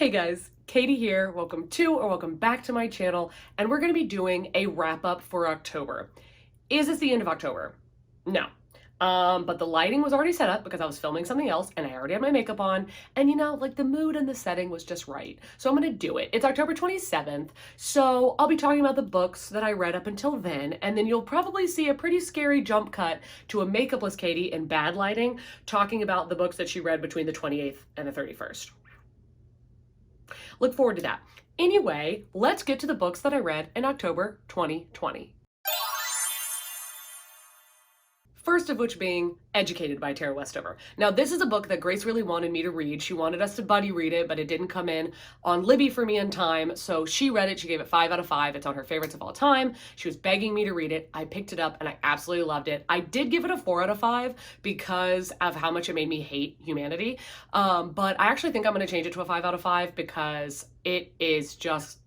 Hey guys, Katie here. Welcome to or welcome back to my channel, and we're going to be doing a wrap up for October. Is this the end of October? No. But the lighting was already set up because I was filming something else and I already had my makeup on, and like the mood and the setting was just right. So I'm going to do it. It's October 27th, so I'll be talking about the books that I read up until then, and then you'll probably see a pretty scary jump cut to a makeupless Katie in bad lighting talking about the books that she read between the 28th and the 31st. Look forward to that. Anyway, let's get to the books that I read in October 2020. First of which being Educated by Tara Westover. Now, this is a book that Grace really wanted me to read. She wanted us to buddy read it, but it didn't come in on Libby for me in time. So she read it. She gave it 5 out of 5. It's on her favorites of all time. She was begging me to read it. I picked it up and I absolutely loved it. I did give it a 4 out of 5 because of how much it made me hate humanity. But I actually think I'm going to change it to a 5 out of 5 because it is just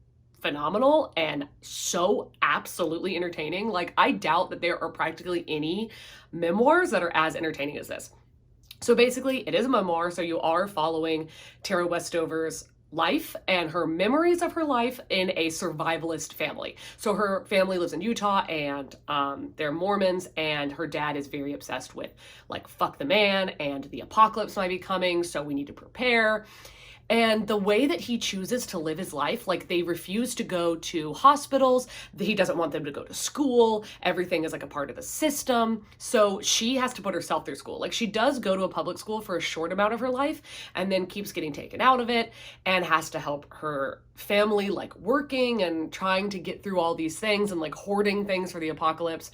phenomenal and so absolutely entertaining. Like, I doubt that there are practically any memoirs that are as entertaining as this. So basically, it is a memoir, so you are following Tara Westover's life and her memories of her life in a survivalist family. So her family lives in Utah and they're Mormons, and her dad is very obsessed with like fuck the man and the apocalypse might be coming, so we need to prepare. And the way that he chooses to live his life, like they refuse to go to hospitals, he doesn't want them to go to school, everything is like a part of the system. So she has to put herself through school. Like, she does go to a public school for a short amount of her life and then keeps getting taken out of it and has to help her family, like working and trying to get through all these things and like hoarding things for the apocalypse.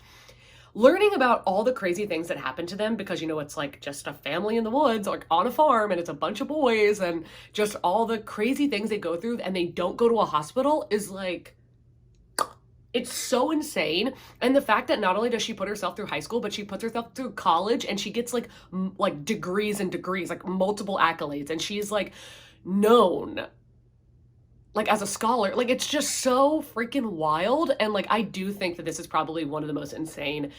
Learning about all the crazy things that happen to them because, it's like just a family in the woods, like on a farm, and it's a bunch of boys, and just all the crazy things they go through, and they don't go to a hospital is like, it's so insane. And the fact that not only does she put herself through high school, but she puts herself through college, and she gets like degrees and degrees, like multiple accolades, and she's like known like as a scholar. Like, it's just so freaking wild. And like, I do think that this is probably one of the most insane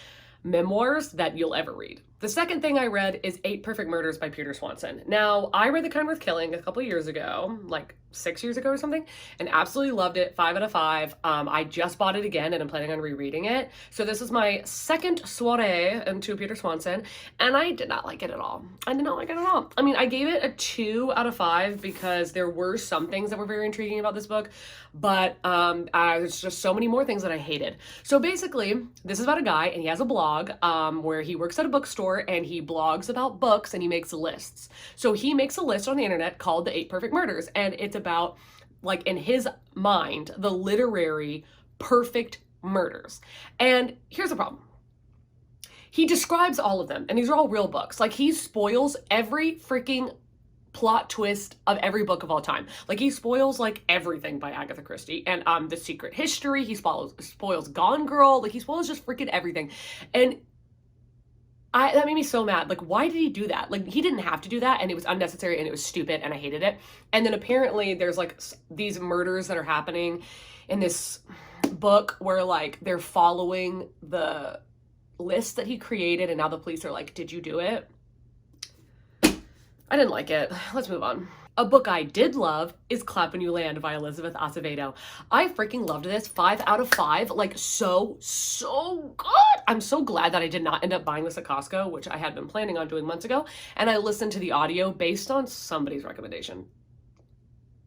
memoirs that you'll ever read. The second thing I read is 8 Perfect Murders by Peter Swanson. Now, I read The Kind Worth Killing a couple years ago, like 6 years ago or something, and absolutely loved it. 5 out of 5. I just bought it again and I'm planning on rereading it. So this is my second soiree into Peter Swanson, and I did not like it at all. I did not like it at all. I mean, I gave it a 2 out of 5 because there were some things that were very intriguing about this book, but there's just so many more things that I hated. So basically, this is about a guy, and he has a blog where he works at a bookstore and he blogs about books and he makes lists. So he makes a list on the internet called the 8 Perfect Murders, and it's about, like, in his mind, the literary perfect murders. And here's the problem. He describes all of them, and these are all real books. Like, he spoils every freaking plot twist of every book of all time. Like, he spoils like everything by Agatha Christie and The Secret History. He spoils Gone Girl. Like, he spoils just freaking everything. And that made me so mad. Like, why did he do that? Like, he didn't have to do that, and it was unnecessary, and it was stupid, and I hated it. And then apparently there's like these murders that are happening in this book where like they're following the list that he created, and now the police are like, did you do it? I didn't like it. Let's move on. A book I did love is Clappin' You Land by Elizabeth Acevedo. I freaking loved this. 5 out of 5. Like, so good. I'm so glad that I did not end up buying this at Costco, which I had been planning on doing months ago. And I listened to the audio based on somebody's recommendation.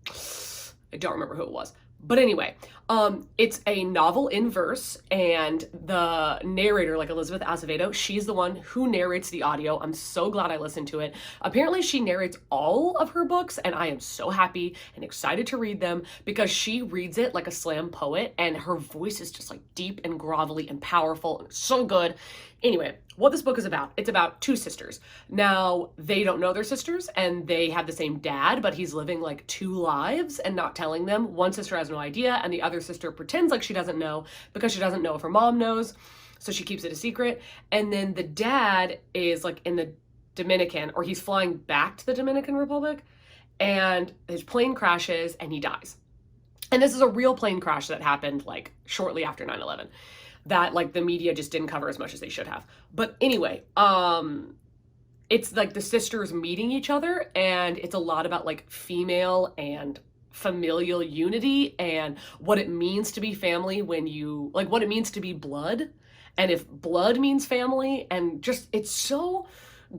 I don't remember who it was. But anyway, it's a novel in verse, and the narrator, like Elizabeth Acevedo, she's the one who narrates the audio. I'm so glad I listened to it. Apparently she narrates all of her books, and I am so happy and excited to read them because she reads it like a slam poet, and her voice is just like deep and grovelly and powerful and so good. Anyway, what this book is about, it's about 2 sisters. Now, they don't know they're sisters, and they have the same dad, but he's living like 2 lives and not telling them. One sister has no idea, and the other sister pretends like she doesn't know because she doesn't know if her mom knows, so she keeps it a secret. And then the dad is like in the Dominican, or he's flying back to the Dominican Republic, and his plane crashes and he dies. And this is a real plane crash that happened like shortly after 9/11. That like the media just didn't cover as much as they should have. But anyway, it's like the sisters meeting each other, and it's a lot about like female and familial unity and what it means to be family when you like what it means to be blood, and if blood means family, and just it's so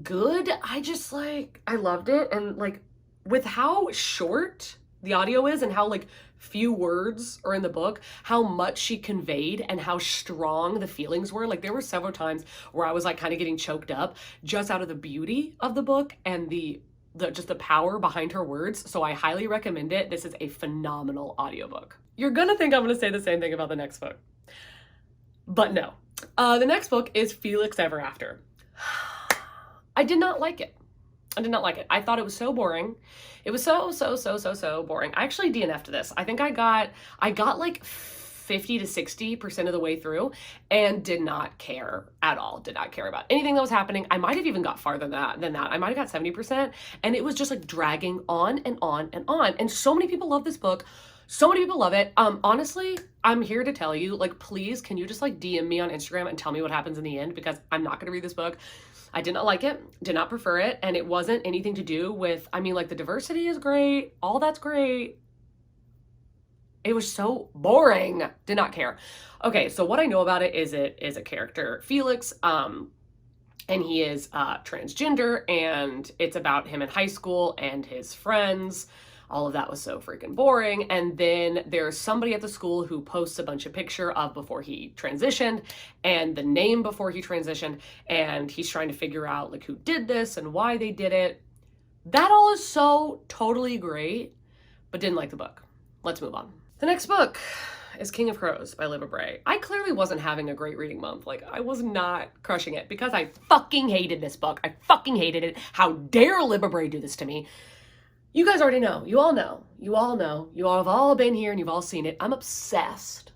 good. I just like I loved it, and like with how short the audio is and how like few words are in the book, how much she conveyed and how strong the feelings were. Like there were several times where I was like kind of getting choked up just out of the beauty of the book and the just the power behind her words. So I highly recommend it. This is a phenomenal audiobook. You're gonna think I'm gonna say the same thing about the next book, but no. The next book is Felix Ever After. I did not like it. I did not like it. I thought it was so boring. It was so boring. I actually DNF'd this. I think I got like 50 to 60% of the way through and did not care at all. Did not care about anything that was happening. I might have even got farther than that. I might have got 70%, and it was just like dragging on and on and on. And so many people love this book. So many people love it. Honestly, I'm here to tell you, like, please, can you just like DM me on Instagram and tell me what happens in the end, because I'm not going to read this book. I did not like it, did not prefer it, and it wasn't anything to do with, I mean, like, the diversity is great, all that's great. It was so boring, did not care. Okay, so what I know about it is a character, Felix, and he is transgender, and it's about him in high school and his friends. All of that was so freaking boring. And then there's somebody at the school who posts a bunch of picture of before he transitioned and the name before he transitioned. And he's trying to figure out like who did this and why they did it. That all is so totally great, but didn't like the book. Let's move on. The next book is King of Crows by Libba Bray. I clearly wasn't having a great reading month. Like, I was not crushing it because I fucking hated this book. I fucking hated it. How dare Libba Bray do this to me? You guys already know. You all know. You all know. You all have all been here and you've all seen it. I'm obsessed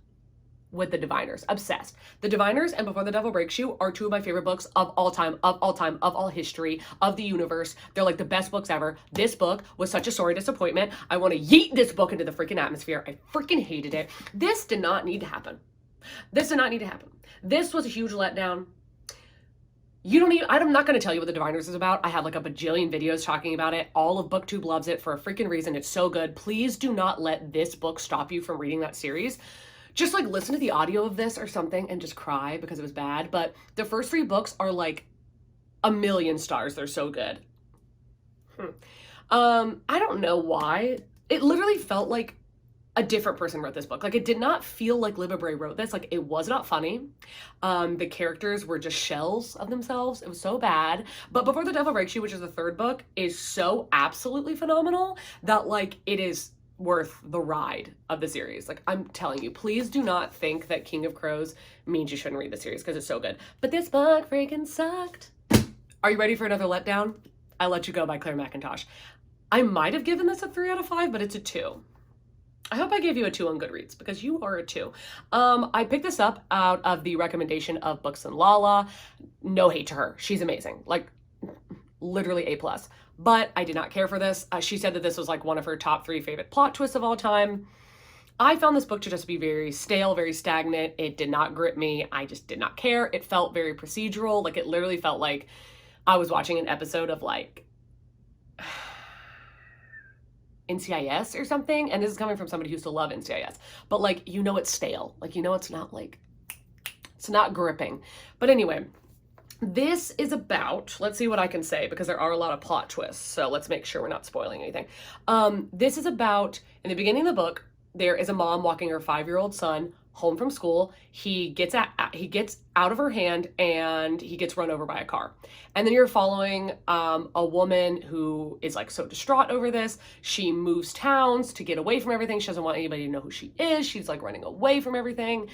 with The Diviners. Obsessed. The Diviners and Before the Devil Breaks You are two of my favorite books of all time, of all history, of the universe. They're like the best books ever. This book was such a sorry disappointment. I want to yeet this book into the freaking atmosphere. I freaking hated it. This did not need to happen. This did not need to happen. This was a huge letdown. You don't need, I'm not going to tell you what The Diviners is about. I have like a bajillion videos talking about it. All of BookTube loves it for a freaking reason. It's so good. Please do not let this book stop you from reading that series. Just like listen to the audio of this or something and just cry because it was bad. But the first 3 books are like a million stars. They're so good. I don't know why. It literally felt like a different person wrote this book. Like, it did not feel like Libba Bray wrote this. Like, it was not funny. The characters were just shells of themselves. It was so bad. But Before the Devil Breaks You, which is the 3rd book, is so absolutely phenomenal that, like, it is worth the ride of the series. Like, I'm telling you, please do not think that King of Crows means you shouldn't read the series, because it's so good. But this book freaking sucked. Are you ready for another letdown? I Let You Go by Claire McIntosh. I might have given this a 3 out of 5, but it's a 2. I hope I gave you a 2 on Goodreads, because you are a 2. I picked this up out of the recommendation of Books and Lala. No hate to her. She's amazing. Like, literally A+. But I did not care for this. She said that this was like one of her top 3 favorite plot twists of all time. I found this book to just be very stale, very stagnant. It did not grip me. I just did not care. It felt very procedural. Like, it literally felt like I was watching an episode of like NCIS or something, and this is coming from somebody who used to love NCIS, but like, you know, it's stale. Like, you know, it's not like, it's not gripping. But anyway, this is about, let's see what I can say, because there are a lot of plot twists, so let's make sure we're not spoiling anything. This is about, in the beginning of the book, there is a mom walking her 5-year-old son home from school. He gets out of her hand and he gets run over by a car. And then you're following a woman who is like so distraught over this. She moves towns to get away from everything. She doesn't want anybody to know who she is. She's like running away from everything.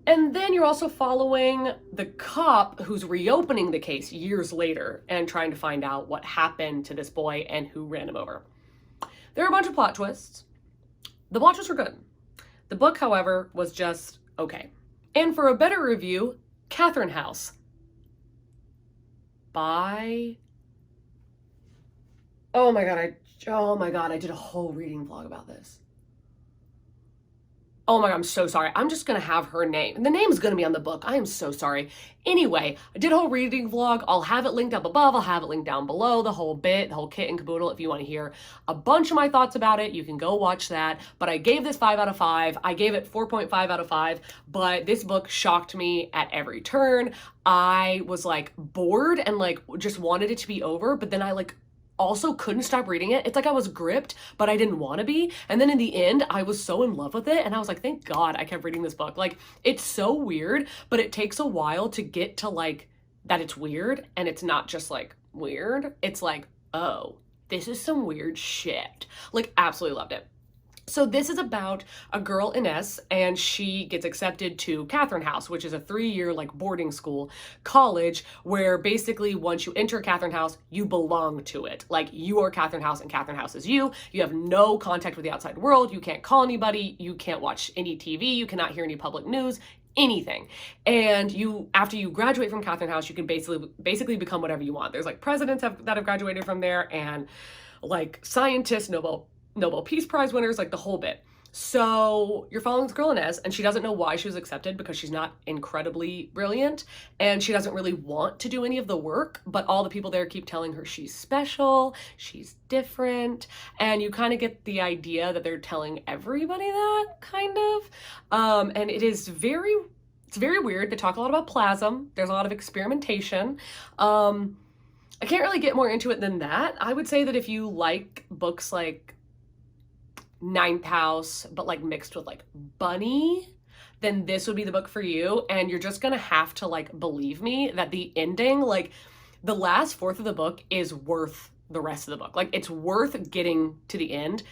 And then you're also following the cop who's reopening the case years later and trying to find out what happened to this boy and who ran him over. There are a bunch of plot twists. The plot twists were good. The book, however, was just okay. And for a better review, Catherine House by... Oh my god, I did a whole reading vlog about this. Oh my God, I'm so sorry. I'm just gonna have her name. The name is gonna be on the book. I am so sorry. Anyway, I did a whole reading vlog. I'll have it linked up above. I'll have it linked down below, the whole bit, the whole kit and caboodle. If you want to hear a bunch of my thoughts about it, you can go watch that. But I gave this 5 out of 5. I gave it 4.5 out of 5, but this book shocked me at every turn. I was like bored and like just wanted it to be over, but then I like also couldn't stop reading it. It's like I was gripped, but I didn't want to be. And then in the end, I was so in love with it. And I was like, thank God I kept reading this book. Like, it's so weird, but it takes a while to get to like that it's weird. And it's not just like weird. It's like, oh, this is some weird shit. Like, absolutely loved it. So this is about a girl, Ines, and she gets accepted to Catherine House, which is a 3-year like boarding school college where basically once you enter Catherine House, you belong to it. Like you are Catherine House and Catherine House is you. You have no contact with the outside world. You can't call anybody. You can't watch any TV. You cannot hear any public news, anything. And you, after you graduate from Catherine House, you can basically become whatever you want. There's like presidents that have graduated from there and like scientists, Nobel Peace Prize winners, like the whole bit. So you're following this girl Inez, and she doesn't know why she was accepted because she's not incredibly brilliant, and she doesn't really want to do any of the work, but all the people there keep telling her she's special, she's different, and you kind of get the idea that they're telling everybody that, kind of. And it's very weird. They talk a lot about plasm. There's a lot of experimentation. I can't really get more into it than that. I would say that if you like books like Ninth House, but like mixed with like Bunny, then this would be the book for you. And you're just gonna have to like believe me that the ending, like the last fourth of the book is worth the rest of the book. Like it's worth getting to the end.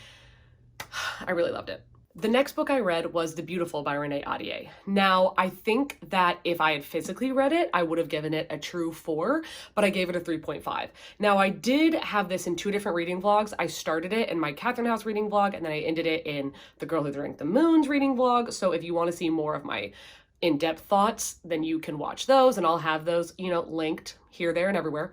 I really loved it. The next book I read was The Beautiful by Renee Ahdieh. Now, I think that if I had physically read it, I would have given it a true 4, but I gave it a 3.5. Now, I did have this in 2 different reading vlogs. I started it in my Catherine House reading vlog, and then I ended it in The Girl Who Drank the Moon's reading vlog. So if you want to see more of my in-depth thoughts, then you can watch those, and I'll have those, linked here, there, and everywhere.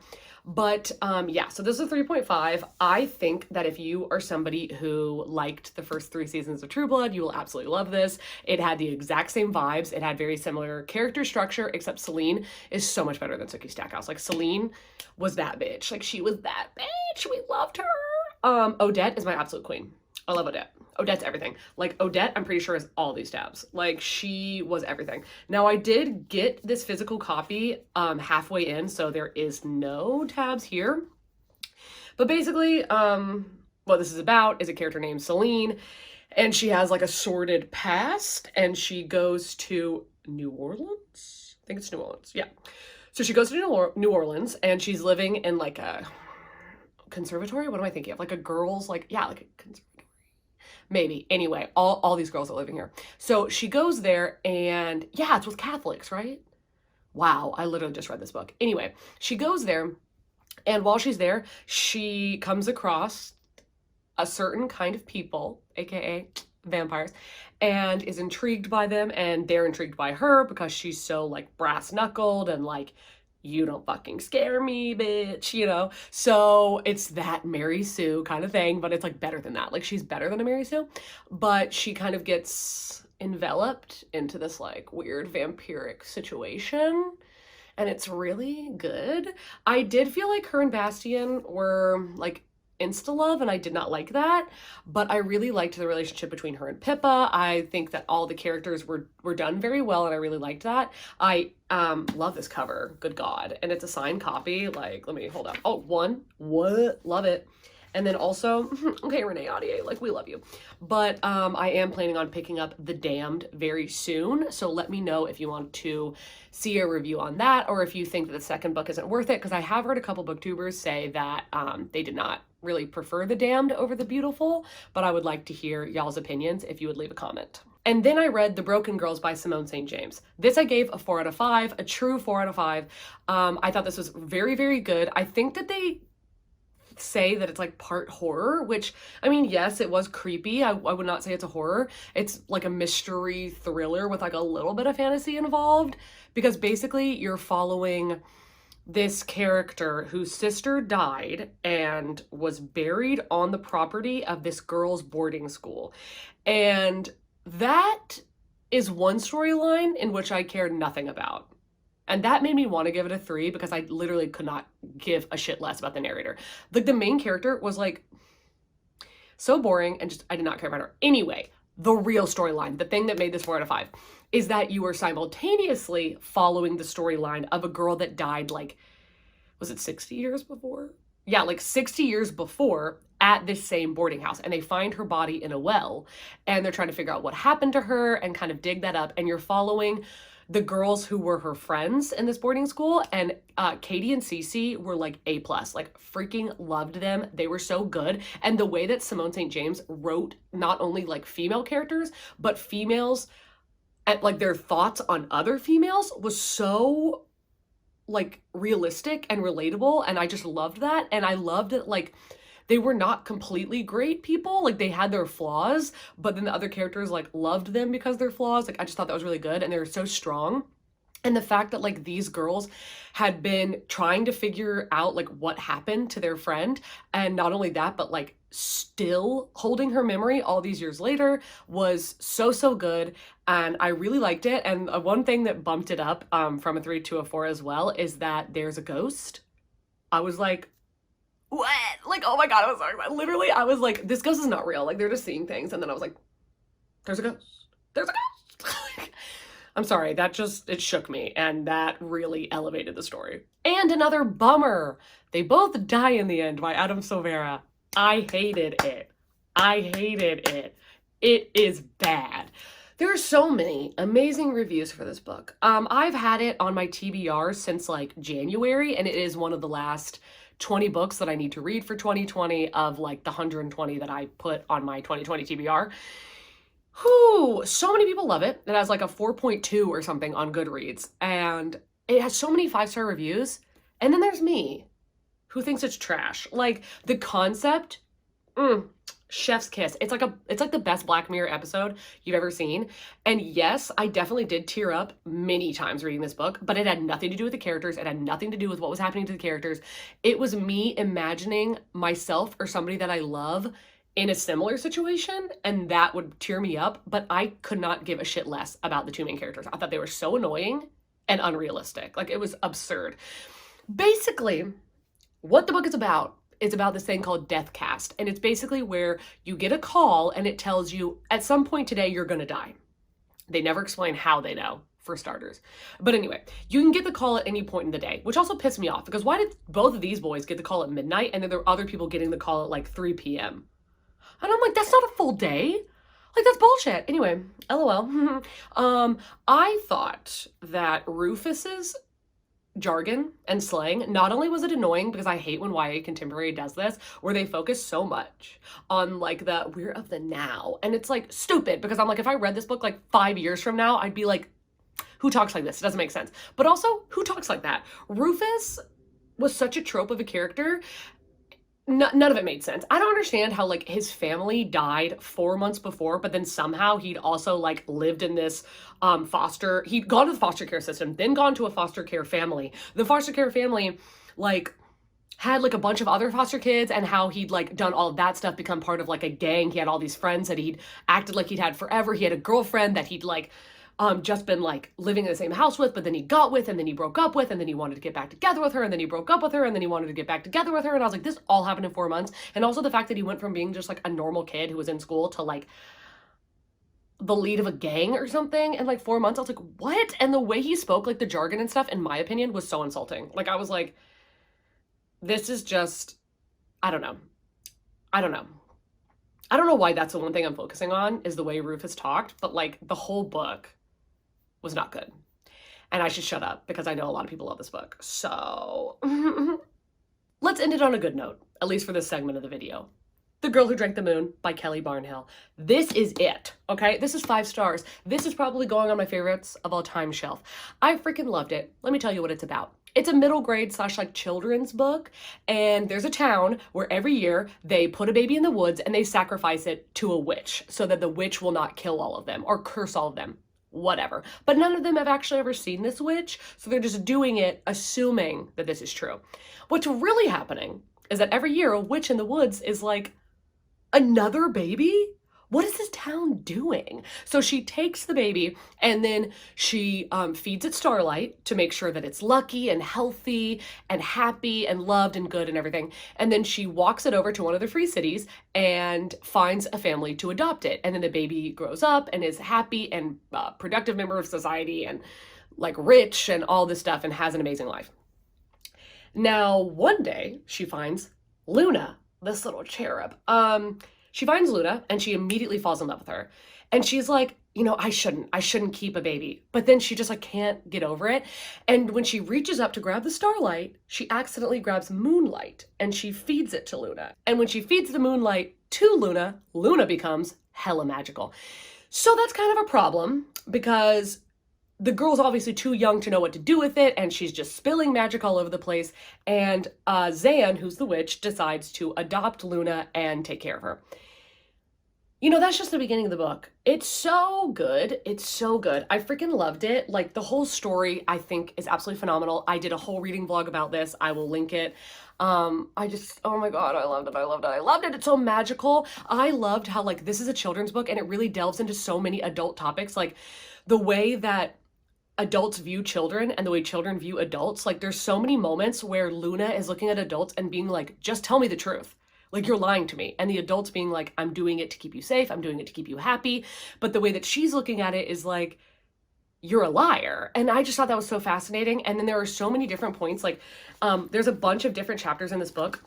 But yeah, so this is a 3.5. I think that if you are somebody who liked the first 3 seasons of True Blood, you will absolutely love this. It had the exact same vibes. It had very similar character structure, except Celine is so much better than Sookie Stackhouse. Like Celine was that bitch. Like she was that bitch. We loved her. Odette is my absolute queen. I love Odette. Odette's everything. Like Odette, I'm pretty sure is all these tabs. Like she was everything. Now I did get this physical copy halfway in, so there is no tabs here. But basically, what this is about is a character named Celine, and she has like a sordid past, and she goes to New Orleans? I think it's New Orleans, yeah. So she goes to New Orleans, and she's living in like a conservatory? What am I thinking of? Like a girls, like, yeah, like a conservatory. Maybe. Anyway, all these girls are living here. So she goes there and yeah, it's with Catholics, right? Wow, I literally just read this book. Anyway, she goes there and while she's there, she comes across a certain kind of people, aka vampires, and is intrigued by them, and they're intrigued by her because she's so like brass knuckled and like, you don't fucking scare me, bitch, So it's that Mary Sue kind of thing, but it's like better than that. Like she's better than a Mary Sue, but she kind of gets enveloped into this like weird vampiric situation, and it's really good. I did feel like her and Bastian were like insta-love, and I did not like that, but I really liked the relationship between her and Pippa. I think that all the characters were done very well, and I really liked that. I love this cover, good God, and it's a signed copy. Like, let me hold up. Oh, what? Love it. And then also, okay, Renee Ahdieh, like, we love you. But I am planning on picking up The Damned very soon, so let me know if you want to see a review on that, or if you think that the second book isn't worth it, because I have heard a couple booktubers say that they did not really prefer The Damned over The Beautiful, but I would like to hear y'all's opinions if you would leave a comment. And then I read The Broken Girls by Simone St. James. This I gave a 4 out of 5, a true 4 out of 5. I thought this was very, very good. I think that they say that it's like part horror, which, I mean, yes, it was creepy. I would not say it's a horror. It's like a mystery thriller with like a little bit of fantasy involved, because basically you're following this character whose sister died and was buried on the property of this girls' boarding school. And that is one storyline in which I cared nothing about. And that made me want to give it a 3 because I literally could not give a shit less about the narrator. Like, the main character was like so boring and just, I did not care about her. Anyway, the real storyline, the thing that made this 4 out of 5, is that you were simultaneously following the storyline of a girl that died, like, was it 60 years before? Yeah, like 60 years before at this same boarding house. And they find her body in a well and they're trying to figure out what happened to her and kind of dig that up. And you're following the girls who were her friends in this boarding school, and Katie and Cece were like A+, like freaking loved them. They were so good. And the way that Simone St. James wrote not only like female characters, but females and like their thoughts on other females was so like realistic and relatable. And I just loved that. And I loved it, like, they were not completely great people. Like, they had their flaws, but then the other characters like loved them because of their flaws. Like, I just thought that was really good. And they were so strong. And the fact that like these girls had been trying to figure out like what happened to their friend, and not only that, but like still holding her memory all these years later was so, so good. And I really liked it. And one thing that bumped it up from a 3 to a 4 as well is that there's a ghost. I was like, what? Like, oh my God, I was sorry. Literally, I was like, this ghost is not real. Like, they're just seeing things. And then I was like, there's a ghost. There's a ghost. I'm sorry, that just, it shook me. And that really elevated the story. And another bummer. They both die in the end by Adam Silvera. I hated it. I hated it. It is bad. There are so many amazing reviews for this book. I've had it on my TBR since like January, and it is one of the last 20 books that I need to read for 2020 of like the 120 that I put on my 2020 TBR. Whew, so many people love it. It has like a 4.2 or something on Goodreads, and it has so many 5-star reviews. And then there's me, who thinks it's trash. Like, the concept, chef's kiss. It's like the best Black Mirror episode you've ever seen. And yes, I definitely did tear up many times reading this book, but it had nothing to do with the characters. It had nothing to do with what was happening to the characters. It was me imagining myself or somebody that I love in a similar situation, and that would tear me up, but I could not give a shit less about the two main characters. I thought they were so annoying and unrealistic. Like, it was absurd. Basically, what the book is about this thing called Death Cast, and it's basically where you get a call and it tells you at some point today you're gonna die. They never explain how they know, for starters. But anyway, you can get the call at any point in the day, which also pissed me off because why did both of these boys get the call at midnight and then there were other people getting the call at like 3 p.m.? And I'm like, that's not a full day. Like, that's bullshit. Anyway, LOL. I thought that Rufus's jargon and slang, not only was it annoying because I hate when YA Contemporary does this, where they focus so much on like the we're of the now. And it's like stupid because I'm like, if I read this book like 5 years from now, I'd be like, who talks like this? It doesn't make sense. But also, who talks like that? Rufus was such a trope of a character. None of it made sense. I don't understand how like his family died 4 months before, but then somehow he'd also like lived in this he'd gone to the foster care system, then gone to a foster care family. The foster care family like had like a bunch of other foster kids, and how he'd like done all of that stuff, become part of like a gang. He had all these friends that he'd acted like he'd had forever. He had a girlfriend that he'd like just been like living in the same house with, but then he got with, and then he broke up with, and then he wanted to get back together with her, and then he broke up with her, and then he wanted to get back together with her. And I was like, this all happened in 4 months. And also the fact that he went from being just like a normal kid who was in school to like the lead of a gang or something in like 4 months. I was like, what? And the way he spoke, like the jargon and stuff, in my opinion, was so insulting. Like, I was like, this is just, I don't know. I don't know why that's the one thing I'm focusing on, is the way Rufus talked, but like the whole book was not good. And I should shut up because I know a lot of people love this book. So let's end it on a good note, at least for this segment of the video. The Girl Who Drank the Moon by Kelly Barnhill. This is it, okay? This is 5 stars. This is probably going on my favorites of all time shelf. I freaking loved it. Let me tell you what it's about. It's a middle grade / like children's book, and there's a town where every year they put a baby in the woods and they sacrifice it to a witch so that the witch will not kill all of them or curse all of them. Whatever. But none of them have actually ever seen this witch, so they're just doing it assuming that this is true. What's really happening is that every year a witch in the woods is like, another baby? what is this town doing? So she takes the baby and then she feeds it Starlight to make sure that it's lucky and healthy and happy and loved and good and everything. And then she walks it over to one of the free cities and finds a family to adopt it. And then the baby grows up and is happy and productive member of society and like rich and all this stuff and has an amazing life. Now, one day she finds Luna, this little cherub. She finds Luna and she immediately falls in love with her. And she's like, you know, I shouldn't keep a baby. But then she just like can't get over it. And when she reaches up to grab the Starlight, she accidentally grabs Moonlight and she feeds it to Luna. And when she feeds the Moonlight to Luna, Luna becomes hella magical. So that's kind of a problem because the girl's obviously too young to know what to do with it, and she's just spilling magic all over the place. And Zan, who's the witch, decides to adopt Luna and take care of her. You know, that's just the beginning of the book. It's so good. It's so good. I freaking loved it. Like, the whole story, I think, is absolutely phenomenal. I did a whole reading vlog about this. I will link it. Oh my God, I loved it. I loved it. I loved it. It's so magical. I loved how, like, this is a children's book, and it really delves into so many adult topics. Like, the way that adults view children and the way children view adults. Like, there's so many moments where Luna is looking at adults and being like, just tell me the truth. Like, you're lying to me. And the adults being like, I'm doing it to keep you safe. I'm doing it to keep you happy. But the way that she's looking at it is like, you're a liar. And I just thought that was so fascinating. And then there are so many different points. Like, there's a bunch of different chapters in this book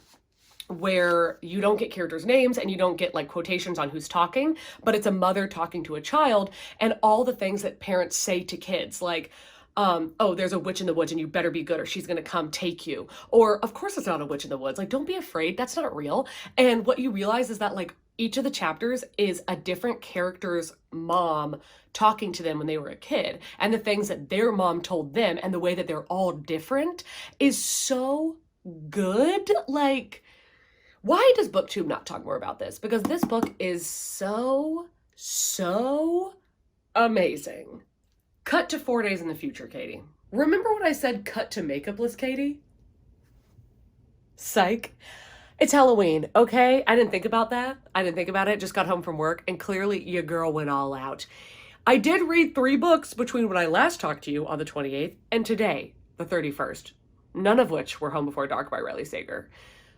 where you don't get characters' names and you don't get like quotations on who's talking, but it's a mother talking to a child and all the things that parents say to kids, like, oh, there's a witch in the woods and you better be good or she's gonna come take you. Or, of course it's not a witch in the woods. Like, don't be afraid. That's not real. And what you realize is that, like, each of the chapters is a different character's mom talking to them when they were a kid. And the things that their mom told them and the way that they're all different is so good. Like, why does BookTube not talk more about this? Because this book is so amazing. Cut to 4 days in the future, Katie. Remember when I said cut to makeupless, Katie? Psych. It's Halloween, okay? I didn't think about that. I didn't think about it. Just got home from work, and clearly your girl went all out. I did read 3 books between when I last talked to you on the 28th and today, the 31st. None of which were Home Before Dark by Riley Sager.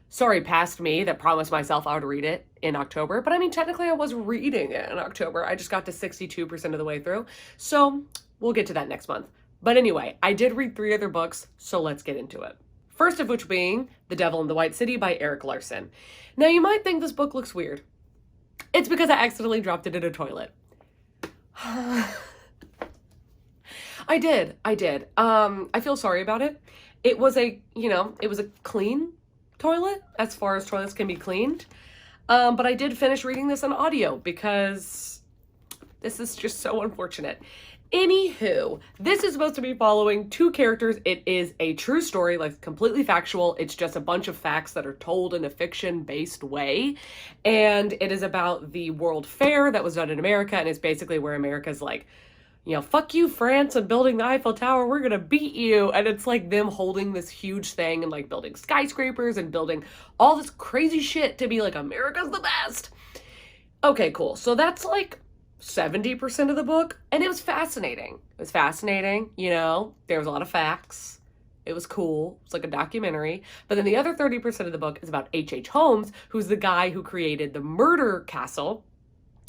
Sorry, past me that promised myself I would read it in October. But I mean, technically I was reading it in October. I just got to 62% of the way through. So we'll get to that next month. But anyway, I did read 3 other books, so let's get into it. First of which being The Devil in the White City by Erik Larson. Now you might think this book looks weird. It's because I accidentally dropped it in a toilet. I did. I feel sorry about it. It was a clean toilet as far as toilets can be cleaned. But I did finish reading this on audio because this is just so unfortunate. Anywho, this is supposed to be following 2 characters. It is a true story, like completely factual. It's just a bunch of facts that are told in a fiction-based way. And it is about the World Fair that was done in America. And it's basically where America's like, you know, fuck you, France, and building the Eiffel Tower. We're gonna beat you. And it's like them holding this huge thing and like building skyscrapers and building all this crazy shit to be like, America's the best. Okay, cool. So that's like 70% of the book. And it was fascinating. You know, there was a lot of facts. It was cool. It's like a documentary. But then the other 30% of the book is about H.H. Holmes, who's the guy who created the Murder Castle.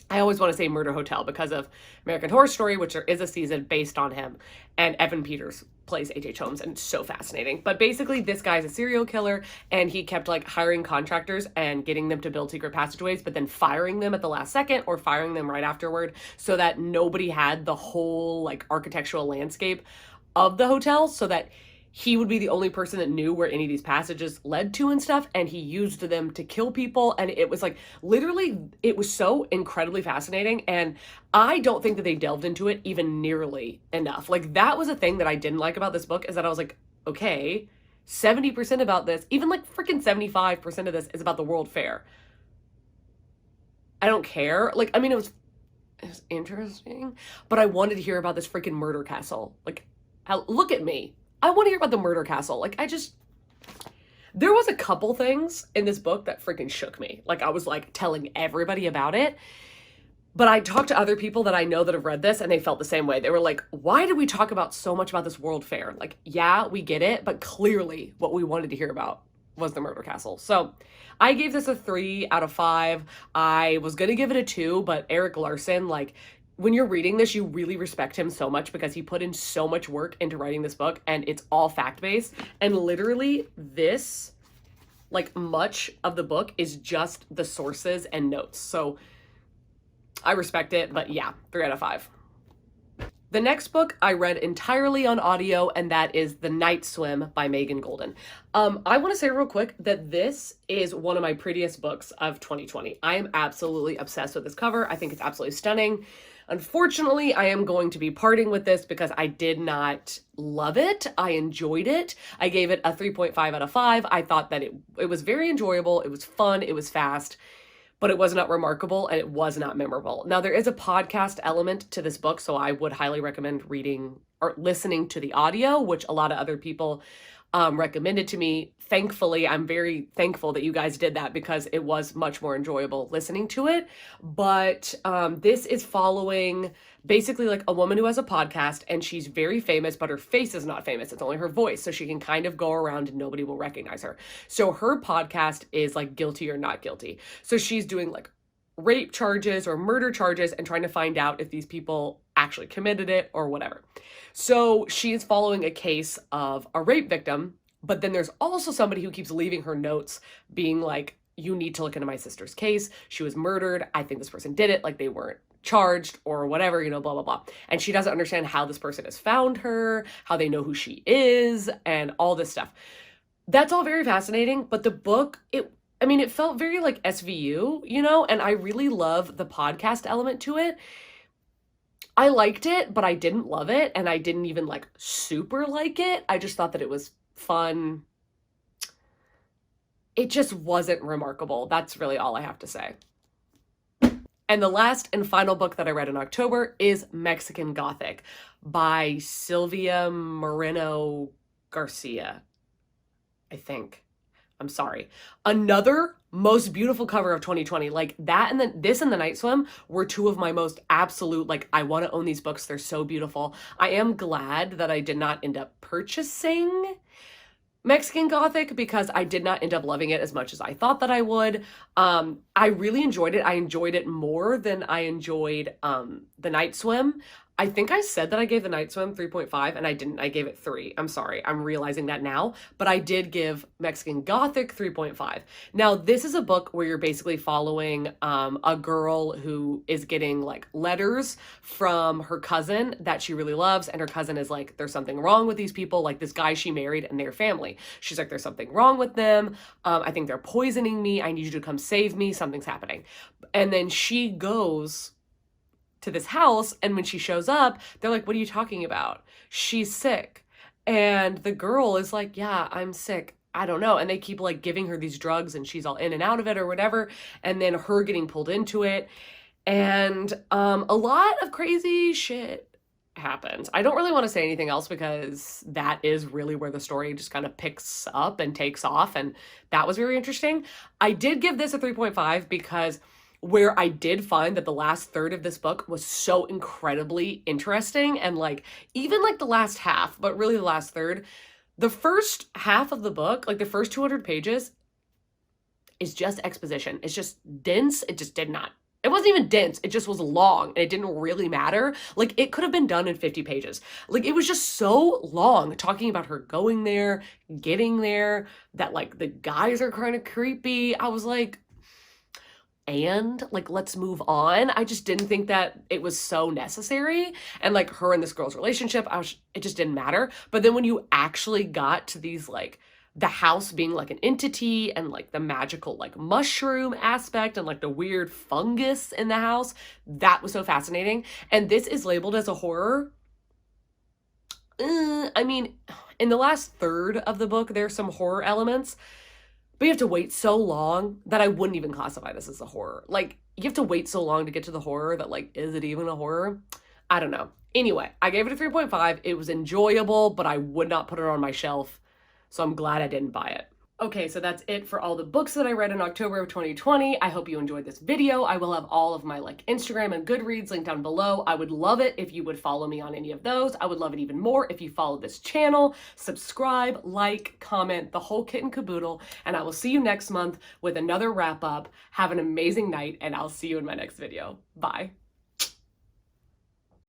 I always want to say Murder Hotel because of American Horror Story, which there is a season based on him. And Evan Peters plays H.H. Holmes, and it's so fascinating. But basically, this guy's a serial killer, and he kept like hiring contractors and getting them to build secret passageways, but then firing them at the last second or firing them right afterward so that nobody had the whole like architectural landscape of the hotel, so that he would be the only person that knew where any of these passages led to and stuff, and he used them to kill people. And it was like, literally, it was so incredibly fascinating, and I don't think that they delved into it even nearly enough. Like, that was a thing that I didn't like about this book, is that I was like, okay, 70% about this, even like freaking 75% of this is about the World Fair. I don't care. Like, I mean, it was interesting, but I wanted to hear about this freaking murder castle. Like, look at me. I want to hear about the murder castle. Like, there was a couple things in this book that freaking shook me. Like, I was like telling everybody about it. But I talked to other people that I know that have read this and they felt the same way. They were like, why did we talk about so much about this world fair? Like, yeah, we get it, but clearly what we wanted to hear about was the murder castle. So I gave this a 3 out of 5. I was going to give it a 2, but Eric Larson, like, when you're reading this, you really respect him so much because he put in so much work into writing this book, and it's all fact-based. And literally this, like, much of the book is just the sources and notes. So I respect it, but yeah, 3 out of 5. The next book I read entirely on audio, and that is The Night Swim by Megan Golden. I want to say real quick that this is one of my prettiest books of 2020. I am absolutely obsessed with this cover. I think it's absolutely stunning. Unfortunately, I am going to be parting with this because I did not love it. I enjoyed it. I gave it a 3.5 out of 5. I thought that it was very enjoyable. It was fun. It was fast. But it was not remarkable and it was not memorable. Now, there is a podcast element to this book, so I would highly recommend reading or listening to the audio, which a lot of other people recommended to me. Thankfully, I'm very thankful that you guys did that because it was much more enjoyable listening to it. But this is following basically like a woman who has a podcast, and she's very famous, but her face is not famous. It's only her voice. So she can kind of go around and nobody will recognize her. So her podcast is like Guilty or Not Guilty. So she's doing like rape charges or murder charges and trying to find out if these people actually committed it or whatever. So she is following a case of a rape victim, but then there's also somebody who keeps leaving her notes being like, you need to look into my sister's case. She was murdered. I think this person did it. Like, they weren't charged or whatever, blah, blah, blah. And she doesn't understand how this person has found her, how they know who she is, and all this stuff. That's all very fascinating, but the book, it felt very like SVU, and I really love the podcast element to it. I liked it, but I didn't love it, and I didn't even like super like it. I just thought that it was fun. It just wasn't remarkable. That's really all I have to say. And the last and final book that I read in October is Mexican Gothic by Silvia Moreno Garcia, I think. I'm sorry. Another most beautiful cover of 2020. Like, that and this and The Night Swim were two of my most absolute, like, I want to own these books. They're so beautiful. I am glad that I did not end up purchasing Mexican Gothic because I did not end up loving it as much as I thought that I would. I really enjoyed it. I enjoyed it more than I enjoyed The Night Swim. I think I said that I gave The Night Swim 3.5 and I didn't. I gave it 3. I'm sorry. I'm realizing that now. But I did give Mexican Gothic 3.5. Now, this is a book where you're basically following a girl who is getting like letters from her cousin that she really loves. And her cousin is like, there's something wrong with these people, like this guy she married and their family. She's like, there's something wrong with them. I think they're poisoning me. I need you to come save me. Something's happening. And then she goes to this house, and when she shows up, they're like, what are you talking about? She's sick. And the girl is like, yeah, I'm sick. I don't know. And they keep like giving her these drugs and she's all in and out of it or whatever. And then her getting pulled into it. And a lot of crazy shit happens. I don't really want to say anything else because that is really where the story just kind of picks up and takes off. And that was very interesting. I did give this a 3.5 because where I did find that the last third of this book was so incredibly interesting, and like even like the last half, but really the last third, the first half of the book, like the first 200 pages is just exposition. It's just dense. It wasn't even dense. It just was long and it didn't really matter. Like, it could have been done in 50 pages. Like, it was just so long talking about her going there, getting there, that like the guys are kind of creepy. I was like, and like, let's move on. I just didn't think that it was so necessary. And like her and this girl's relationship, it just didn't matter. But then when you actually got to these, like the house being like an entity and like the magical like mushroom aspect and like the weird fungus in the house, that was so fascinating. And this is labeled as a horror. I mean, in the last third of the book, there's some horror elements, but you have to wait so long that I wouldn't even classify this as a horror. Like, you have to wait so long to get to the horror that, like, is it even a horror? I don't know. Anyway, I gave it a 3.5. It was enjoyable, but I would not put it on my shelf. So I'm glad I didn't buy it. Okay, so that's it for all the books that I read in October of 2020. I hope you enjoyed this video. I will have all of my Instagram and Goodreads linked down below. I would love it if you would follow me on any of those. I would love it even more if you follow this channel, subscribe, like, comment, the whole kit and caboodle, and I will see you next month with another wrap up. Have an amazing night, and I'll see you in my next video. Bye.